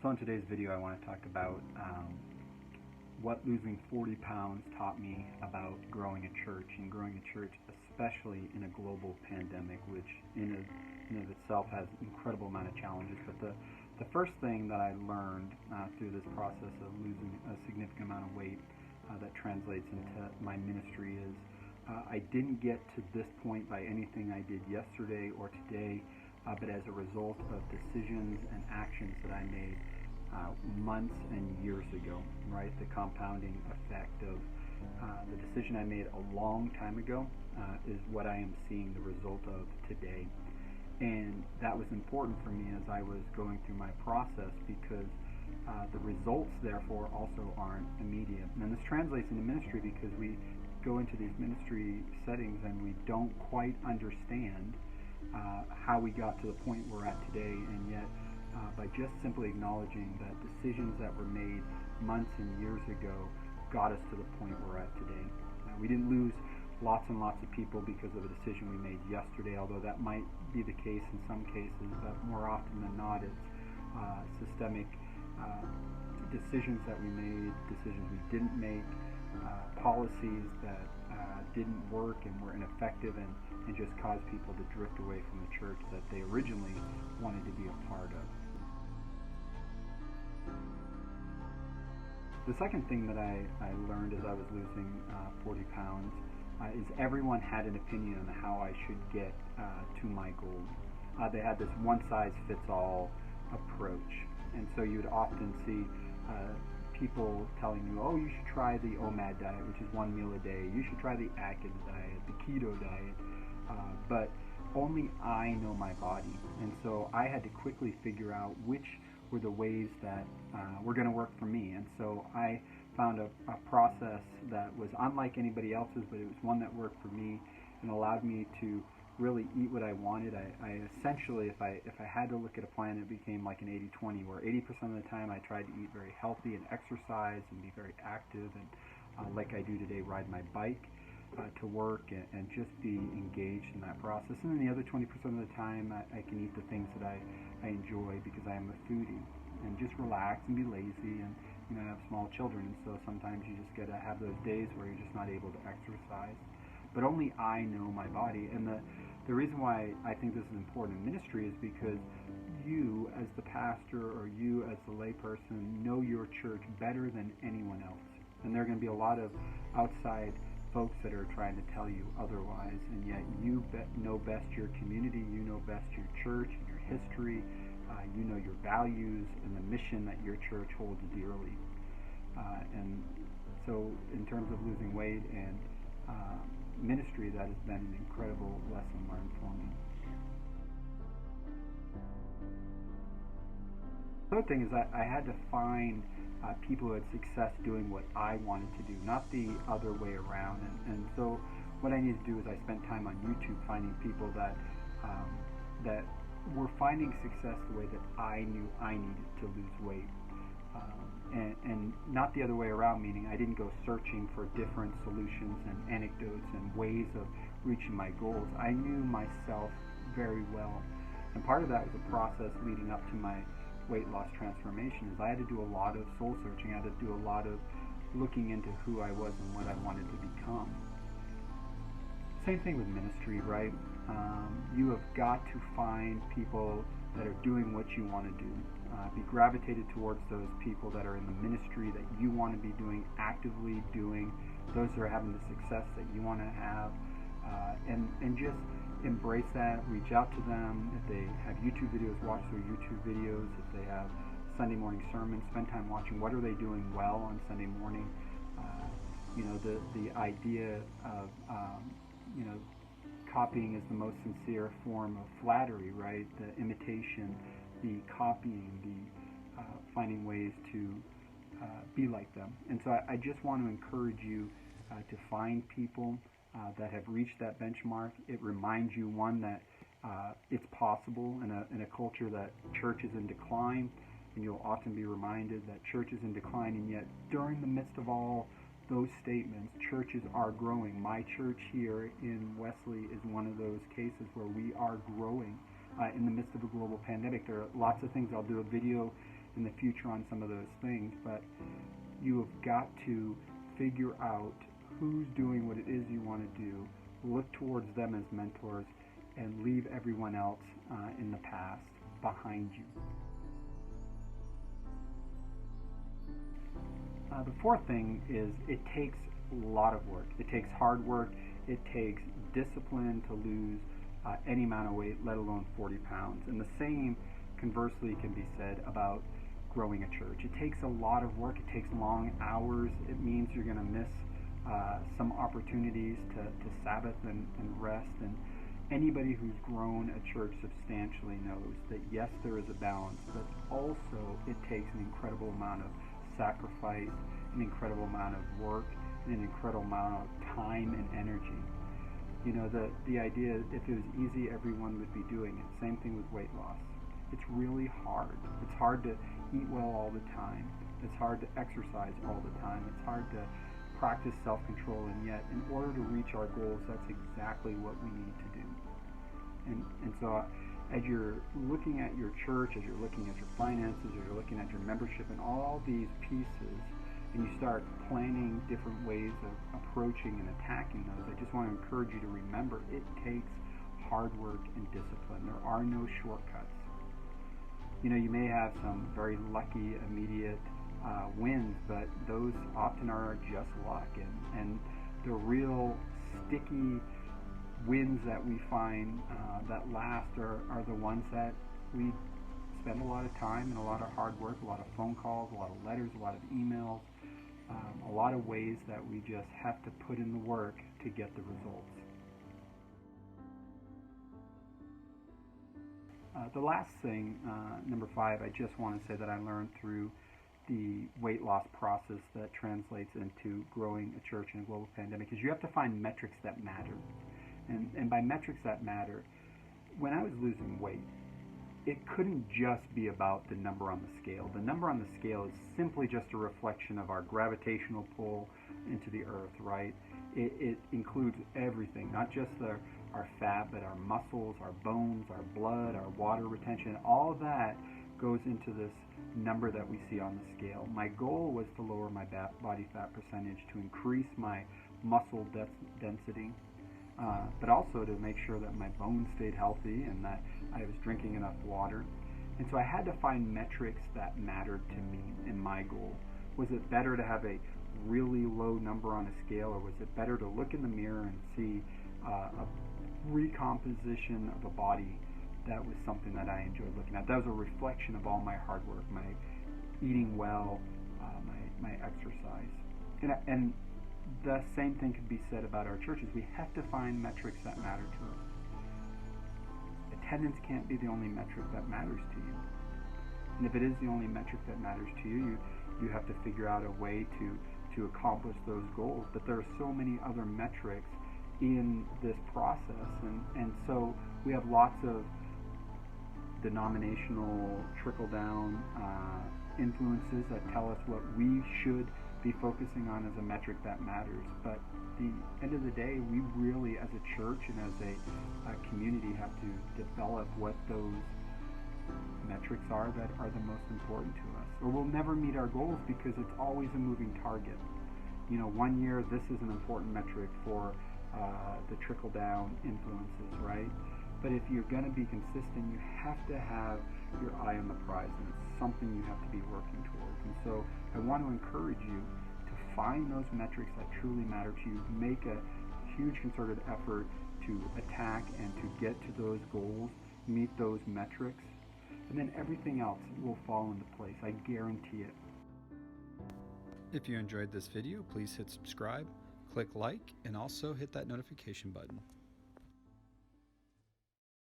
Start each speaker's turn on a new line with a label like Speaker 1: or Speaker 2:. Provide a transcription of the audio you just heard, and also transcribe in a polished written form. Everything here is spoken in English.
Speaker 1: So in today's video I want to talk about what losing 40 pounds taught me about growing a church, and growing a church especially in a global pandemic, which in of itself has incredible amount of challenges. But the first thing that I learned through this process of losing a significant amount of weight that translates into my ministry is I didn't get to this point by anything I did yesterday or today, but as a result of decisions and actions that I made months and years ago, right? The compounding effect of the decision I made a long time ago is what I am seeing the result of today. And that was important for me as I was going through my process, because the results therefore also aren't immediate. And this translates into ministry, because we go into these ministry settings and we don't quite understand how we got to the point we're at today, and yet by just simply acknowledging that decisions that were made months and years ago got us to the point we're at today. We didn't lose lots and lots of people because of a decision we made yesterday, although that might be the case in some cases, but more often than not it's systemic decisions that we made, decisions we didn't make, policies that didn't work and were ineffective, and just caused people to drift away from the church that they originally wanted to be a part of. The second thing that I learned as I was losing 40 pounds is everyone had an opinion on how I should get to my goal. They had this one-size-fits-all approach, and so you'd often see people telling you, oh, you should try the OMAD diet, which is 1 meal a day. You should try the Atkins diet, the keto diet. But only I know my body. And so I had to quickly figure out which were the ways that were going to work for me. And so I found a process that was unlike anybody else's, but it was one that worked for me and allowed me to really eat what I wanted. I essentially, if I had to look at a plan, it became like an 80-20, where 80% of the time I tried to eat very healthy and exercise and be very active, and like I do today, ride my bike to work and just be engaged in that process. And then the other 20% of the time I can eat the things that I enjoy, because I am a foodie, and just relax and be lazy. And I have small children, and so sometimes you just gotta have those days where you're just not able to exercise. But only I know my body. And the reason why I think this is important in ministry is because you as the pastor, or you as the layperson, know your church better than anyone else. And there are going to be a lot of outside folks that are trying to tell you otherwise, and yet you know best your community, you know best your church and your history, you know your values and the mission that your church holds dearly. And so in terms of losing weight and ministry, that has been an incredible lesson learned for me. The third thing is that I had to find people who had success doing what I wanted to do, not the other way around. And so what I needed to do is I spent time on YouTube finding people that that were finding success the way that I knew I needed to lose weight. And not the other way around, meaning I didn't go searching for different solutions and anecdotes and ways of reaching my goals. I knew myself very well. And part of that was a process leading up to my weight loss transformation, is I had to do a lot of soul searching. I had to do a lot of looking into who I was and what I wanted to become. Same thing with ministry, right? You have got to find people that are doing what you want to do. Be gravitated towards those people that are in the ministry that you want to be doing, actively doing, those that are having the success that you want to have, and just embrace that. Reach out to them. If they have YouTube videos, watch their YouTube videos. If they have Sunday morning sermons, spend time watching what are they doing well on Sunday morning. The idea of copying is the most sincere form of flattery, right? The imitation, the copying, the finding ways to be like them. And so I just want to encourage you to find people that have reached that benchmark. It reminds you, one, that it's possible in a culture that church is in decline, and you'll often be reminded that church is in decline, and yet during the midst of all those statements, churches are growing. My church here in Wesley is one of those cases where we are growing in the midst of a global pandemic. There are lots of things. I'll do a video in the future on some of those things, but you have got to figure out who's doing what it is you want to do, look towards them as mentors, and leave everyone else in the past behind you. The fourth thing is it takes a lot of work. It takes hard work. It takes discipline to lose any amount of weight, let alone 40 pounds. And the same, conversely, can be said about growing a church. It takes a lot of work. It takes long hours. It means you're going to miss some opportunities to Sabbath and rest. And anybody who's grown a church substantially knows that yes, there is a balance, but also it takes an incredible amount of sacrifice, an incredible amount of work, and an incredible amount of time and energy. You know, the idea, if it was easy, everyone would be doing it. Same thing with weight loss. It's really hard. It's hard to eat well all the time. It's hard to exercise all the time. It's hard to practice self-control, and yet in order to reach our goals, that's exactly what we need to do. And so as you're looking at your church, as you're looking at your finances, as you're looking at your membership and all these pieces, and you start planning different ways of approaching and attacking those, I just want to encourage you to remember it takes hard work and discipline. There are no shortcuts. You know, you may have some very lucky immediate wins, but those often are just luck. And the real sticky wins that we find that last are the ones that we spend a lot of time and a lot of hard work, a lot of phone calls, a lot of letters, a lot of emails, a lot of ways that we just have to put in the work to get the results. The last thing, number 5, I just want to say that I learned through the weight loss process that translates into growing a church in a global pandemic is you have to find metrics that matter. And by metrics that matter, when I was losing weight, it couldn't just be about the number on the scale. The number on the scale is simply just a reflection of our gravitational pull into the earth, right? It includes everything, not just our fat, but our muscles, our bones, our blood, our water retention. All of that goes into this number that we see on the scale. My goal was to lower my body fat percentage, to increase my muscle density, but also to make sure that my bones stayed healthy and that I was drinking enough water. And so I had to find metrics that mattered to me in my goal. Was it better to have a really low number on a scale, or was it better to look in the mirror and see a recomposition of a body that was something that I enjoyed looking at? That was a reflection of all my hard work, my eating well, my exercise. And the same thing could be said about our churches. We have to find metrics that matter to us. Attendance can't be the only metric that matters to you. And if it is the only metric that matters to you, you have to figure out a way to accomplish those goals. But there are so many other metrics in this process. And so we have lots of denominational trickle-down influences that tell us what we should be focusing on as a metric that matters. But at the end of the day, we really, as a church and as a community, have to develop what those metrics are that are the most important to us. Or we'll never meet our goals because it's always a moving target. You know, one year this is an important metric for the trickle-down influences, right? But if you're going to be consistent, you have to have your eye on the prize, and it's something you have to be working towards. And so I want to encourage you to find those metrics that truly matter to you, make a huge concerted effort to attack and to get to those goals, meet those metrics, and then everything else will fall into place. I guarantee it.
Speaker 2: If you enjoyed this video, please hit subscribe, click like, and also hit that notification button.